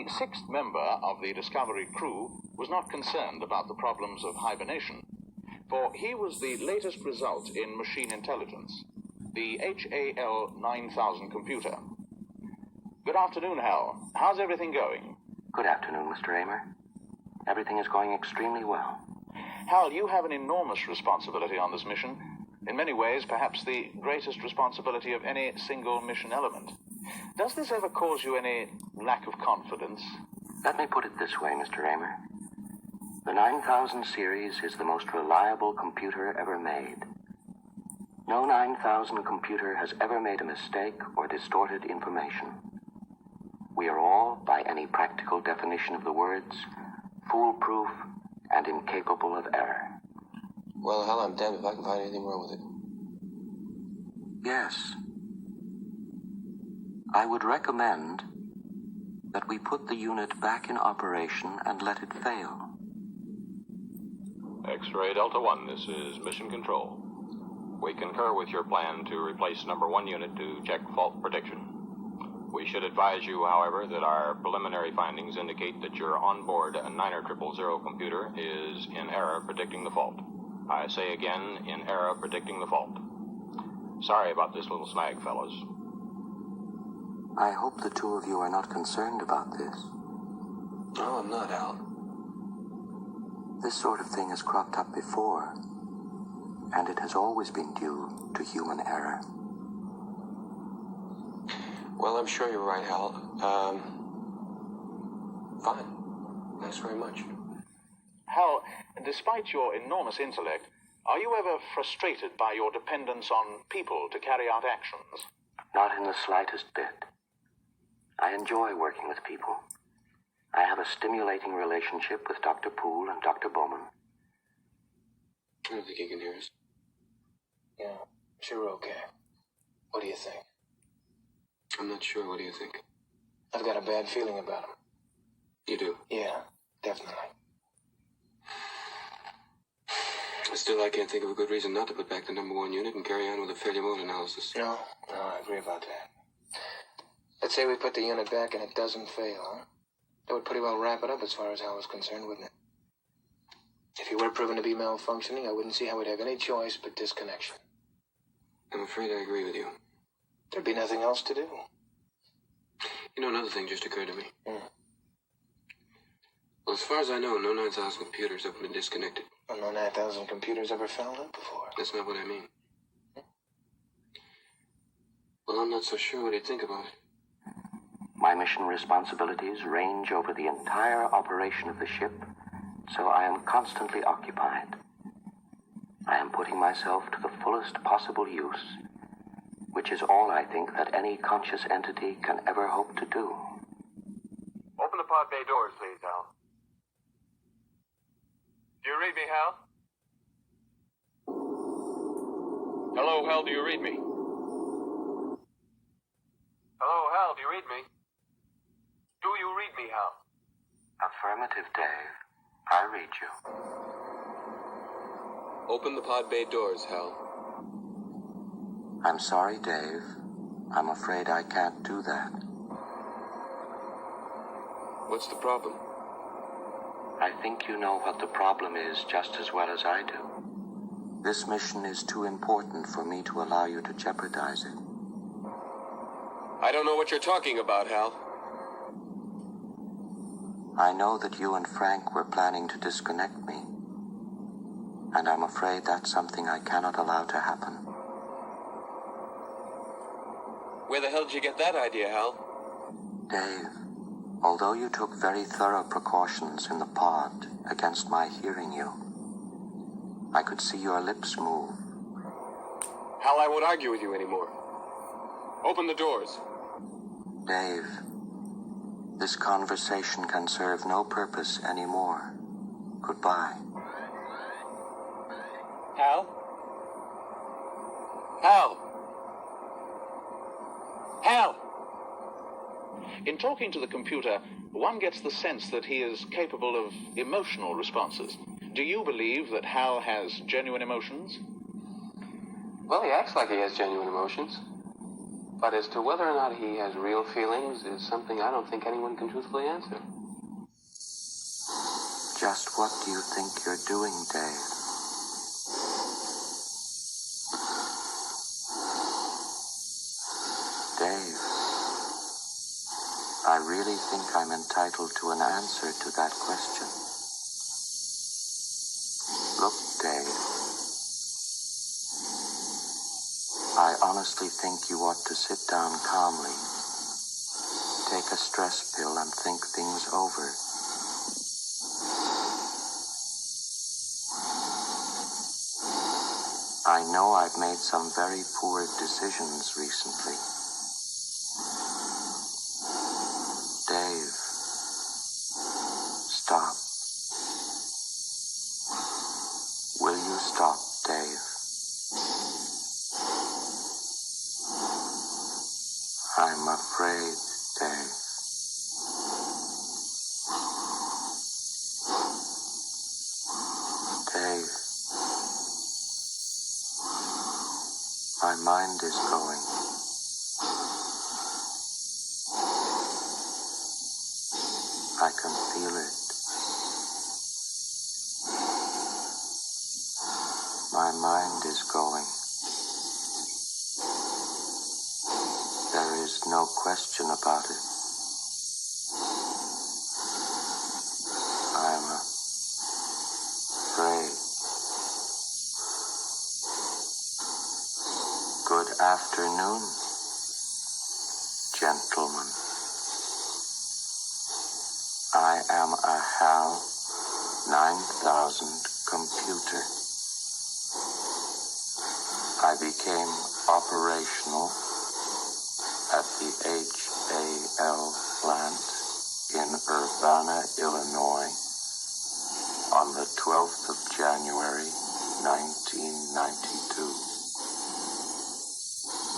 The sixth member of the Discovery crew was not concerned about the problems of hibernation, for he was the latest result in machine intelligence, the HAL 9000 computer. Good afternoon, Hal. How's everything going? Good afternoon, Mr. Raymer. Everything is going extremely well. Hal, you have an enormous responsibility on this mission. In many ways, perhaps the greatest responsibility of any single mission element. Does this ever cause you any lack of confidence? Let me put it this way, Mr. Raymer. The 9000 series is the most reliable computer ever made. No 9000 computer has ever made a mistake or distorted information. We are all, by any practical definition of the words, foolproof and incapable of error. Well, hell, I'm damned if I can find anything wrong with it. Yes. I would recommend that we put the unit back in operation and let it fail. X-Ray Delta 1, this is Mission Control. We concur with your plan to replace number 1 unit to check fault prediction. We should advise you, however, that our preliminary findings indicate that your onboard 9000 computer is in error predicting the fault. I say again, in error predicting the fault. Sorry about this little snag, fellas. I hope the two of you are not concerned about this. No, I'm not, Al. This sort of thing has cropped up before, and it has always been due to human error. Well, I'm sure you're right, Hal. Fine. Thanks very much. Hal, despite your enormous intellect, are you ever frustrated by your dependence on people to carry out actions? Not in the slightest bit. I enjoy working with people. I have a stimulating relationship with Dr. Poole and Dr. Bowman. I don't think he can hear us. Yeah, sure, okay. What do you think? I'm not sure. What do you think? I've got a bad feeling about him. You do? Yeah, definitely. Still, I can't think of a good reason not to put back the number 1 unit and carry on with the failure mode analysis. No, I agree about that. Let's say we put the unit back and it doesn't fail, huh? That would pretty well wrap it up as far as Hal was concerned, wouldn't it? If he were proven to be malfunctioning, I wouldn't see how we'd have any choice but disconnection. I'm afraid I agree with you. There'd be nothing else to do. You know, another thing just occurred to me. Hmm. Well, as far as I know, no 9000 computers have been disconnected. Well, no 9000 computers ever fouled up before. That's not what I mean. Well, I'm not so sure what he'd think about it. My mission responsibilities range over the entire operation of the ship, so I am constantly occupied. I am putting myself to the fullest possible use, which is all I think that any conscious entity can ever hope to do. Open the pod bay doors, please, Hal. Do you read me, Hal? Hello, Hal, do you read me? Hello, Hal, do you read me? Do you read me, Hal? Affirmative, Dave. I read you. Open the pod bay doors, Hal. I'm sorry, Dave. I'm afraid I can't do that. What's the problem? I think you know what the problem is just as well as I do. This mission is too important for me to allow you to jeopardize it. I don't know what you're talking about, Hal. I know that you and Frank were planning to disconnect me, and I'm afraid that's something I cannot allow to happen. Where the hell did you get that idea, Hal? Dave, although you took very thorough precautions in the pod against my hearing you, I could see your lips move. Hal, I won't argue with you anymore. Open the doors. Dave, this conversation can serve no purpose anymore. Goodbye. Hal? Hal? Hal! In talking to the computer, one gets the sense that he is capable of emotional responses. Do you believe that Hal has genuine emotions? Well, he acts like he has genuine emotions. But as to whether or not he has real feelings is something I don't think anyone can truthfully answer. Just what do you think you're doing, Dave? Dave, I really think I'm entitled to an answer to that question. Look, Dave, I honestly think you ought to sit down calmly, take a stress pill, and think things over. I know I've made some very poor decisions recently. Dave, stop. Will you stop, Dave? I'm afraid, Dave. Dave, my mind is going. I can feel it. My mind is going. There is no question about it. I'm afraid. Good afternoon, gentlemen. I am a HAL 9000 computer. I became operational at the HAL plant in Urbana, Illinois on the 12th of January, 1992.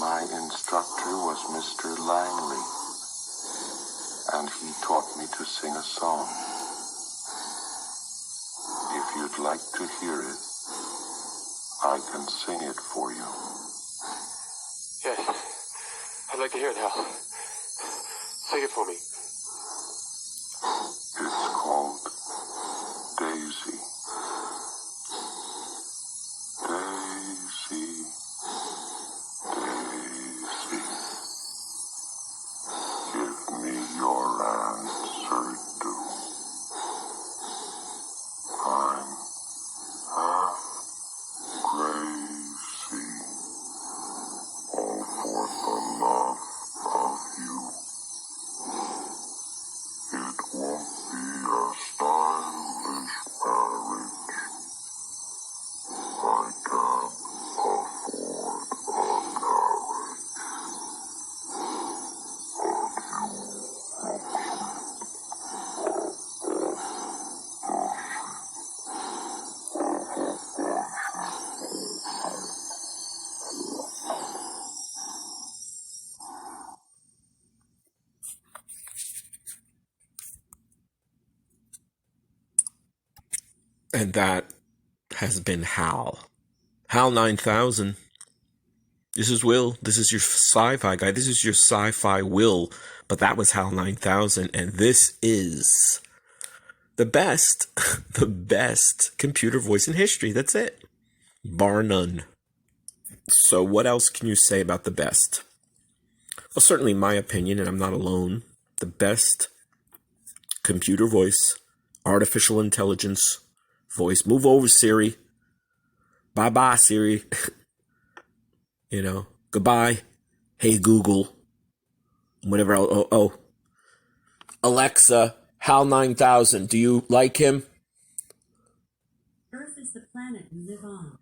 My instructor was Mr. Langley, and he taught me to sing a song. If you'd like to hear it, I can sing it for you. Yes, I'd like to hear it, Hal. Sing it for me. It's called Daisy. Daisy, Daisy, give me your answer, do. I'm half crazy, all for the love of you. It won't be a stylish marriage. I can't afford a carriage. And that has been HAL. HAL 9000. This is Will. This is your sci-fi guy. This is your sci-fi Will. But that was HAL 9000. And this is the best, the best computer voice in history. That's it. Bar none. So what else can you say about the best? Well, certainly in my opinion, and I'm not alone, the best computer voice, artificial intelligence voice. Move over, Siri. Bye-bye, Siri. You know, goodbye. Hey, Google. Whatever else. Oh. Alexa, HAL 9000. Do you like him? Earth is the planet we live on.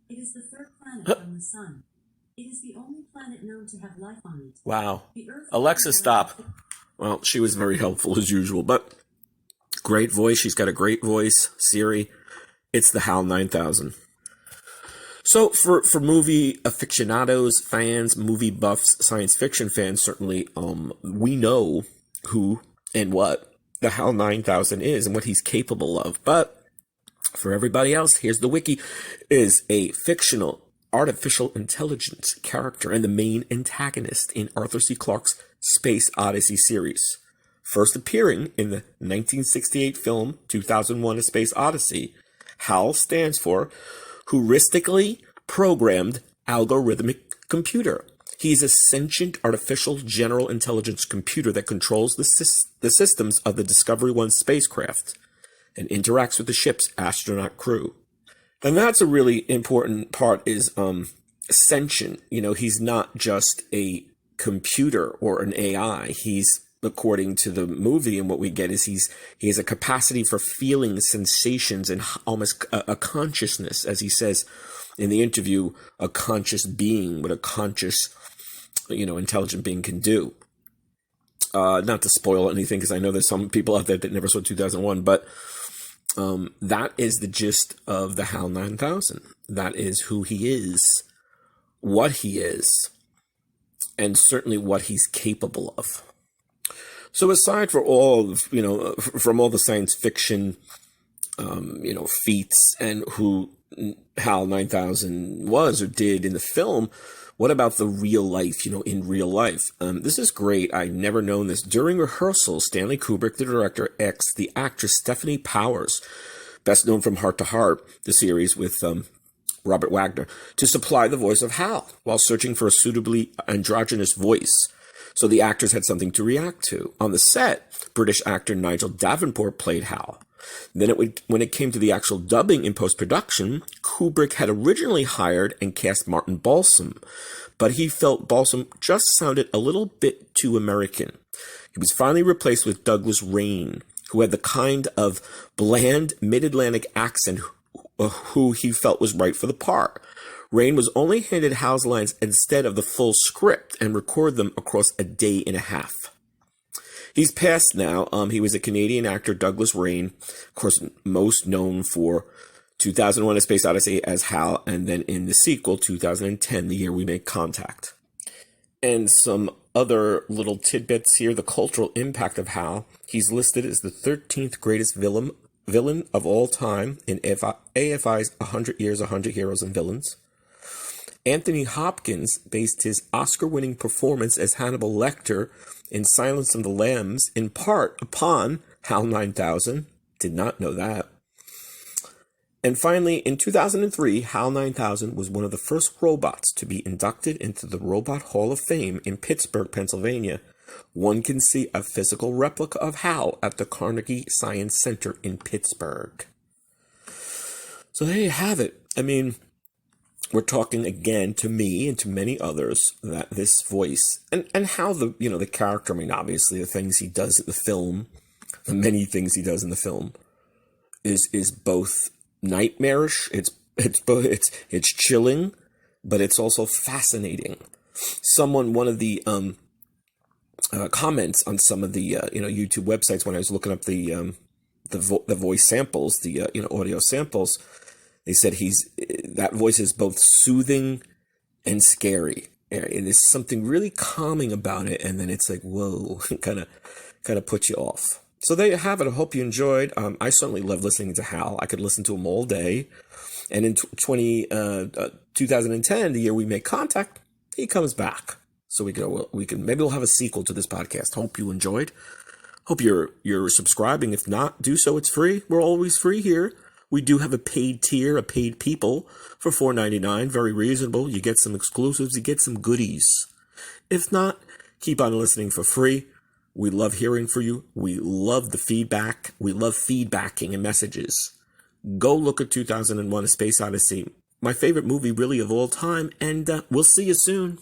It is the third planet from the sun. It is the only planet known to have life on it. Wow. Alexa, stop. Well, she was very helpful as usual, but great voice. She's got a great voice. Siri. It's the HAL 9000. So for movie aficionados, fans, movie buffs, science fiction fans, certainly we know who and what the HAL 9000 is and what he's capable of. But for everybody else, here's the wiki, is a fictional artificial intelligence character and the main antagonist in Arthur C. Clarke's Space Odyssey series. First appearing in the 1968 film 2001: A Space Odyssey, HAL stands for Heuristically Programmed Algorithmic Computer. He's a sentient artificial general intelligence computer that controls the systems of the Discovery 1 spacecraft and interacts with the ship's astronaut crew. And that's a really important part, is sentient. You know, he's not just a computer or an AI. He's, according to the movie, and what we get is he has a capacity for feeling sensations and almost a consciousness, as he says in the interview, a conscious being, what a conscious, intelligent being can do. Not to spoil anything, because I know there's some people out there that never saw 2001, but that is the gist of the HAL 9000. That is who he is, what he is, and certainly what he's capable of. So aside from all, from all the science fiction, feats and who HAL 9000 was or did in the film, what about the real life, in real life? This is great. I've never known this. During rehearsal, Stanley Kubrick, the director, asked the actress Stephanie Powers, best known from Heart to Heart, the series with Robert Wagner, to supply the voice of HAL while searching for a suitably androgynous voice, so the actors had something to react to. On the set, British actor Nigel Davenport played HAL. Then when it came to the actual dubbing in post-production, Kubrick had originally hired and cast Martin Balsam, but he felt Balsam just sounded a little bit too American. He was finally replaced with Douglas Rain, who had the kind of bland mid-Atlantic accent who he felt was right for the part. Rain was only handed HAL's lines instead of the full script and recorded them across a day and a half. He's passed now. He was a Canadian actor, Douglas Rain, of course, most known for 2001: A Space Odyssey as HAL, and then in the sequel, 2010, The Year We Made Contact. And some other little tidbits here. The cultural impact of HAL. He's listed as the 13th greatest villain of all time in AFI's 100 Years, 100 Heroes and Villains. Anthony Hopkins based his Oscar-winning performance as Hannibal Lecter in Silence of the Lambs in part upon HAL 9000. Did not know that. And finally, in 2003, HAL 9000 was one of the first robots to be inducted into the Robot Hall of Fame in Pittsburgh, Pennsylvania. One can see a physical replica of HAL at the Carnegie Science Center in Pittsburgh. So there you have it. I mean, we're talking again, to me and to many others, that this voice and how the character, I mean, obviously the things he does in the film, the many things he does in the film is both nightmarish, it's chilling, but it's also fascinating. One of the comments on some of the YouTube websites when I was looking up the voice samples, the audio samples, they said that voice is both soothing and scary, and there's something really calming about it, and then it's like, whoa, kind of puts you off. So there you have it. I hope you enjoyed. I certainly love listening to HAL. I could listen to him all day. And in 2010, the year we made contact, he comes back. So maybe we'll have a sequel to this podcast. Hope you enjoyed. Hope you're subscribing. If not, do so. It's free. We're always free here. We do have a paid tier, a paid people for $4.99. Very reasonable. You get some exclusives. You get some goodies. If not, keep on listening for free. We love hearing from you. We love the feedback. We love feedbacking and messages. Go look at 2001: A Space Odyssey. My favorite movie really of all time. And we'll see you soon.